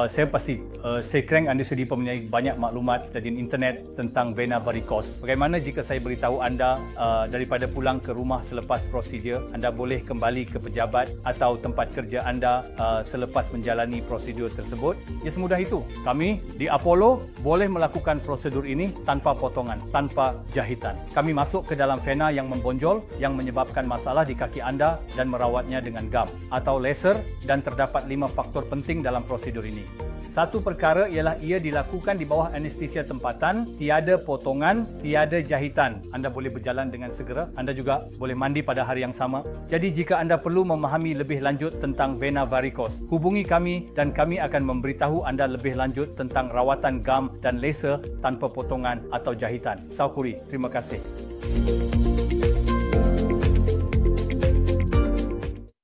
Saya pasti sekurang anda sedia mempunyai banyak maklumat dari internet tentang vena varicose. Bagaimana jika saya beritahu anda daripada pulang ke rumah selepas prosedur, anda boleh kembali ke pejabat atau tempat kerja anda selepas menjalani prosedur tersebut? Ya, semudah itu. Kami di Apollo boleh melakukan prosedur ini tanpa potongan, tanpa jahitan. Kami masuk ke dalam vena yang membonjol yang menyebabkan masalah di kaki anda dan merawatnya dengan gam atau laser, dan terdapat 5 faktor penting dalam prosedur ini. Satu perkara ialah ia dilakukan di bawah anestesia tempatan, tiada potongan, tiada jahitan. Anda boleh berjalan dengan segera, anda juga boleh mandi pada hari yang sama. Jadi jika anda perlu memahami lebih lanjut tentang vena varicose, hubungi kami dan kami akan memberitahu anda lebih lanjut tentang rawatan gam dan laser tanpa potongan atau jahitan. Saukuri, terima kasih.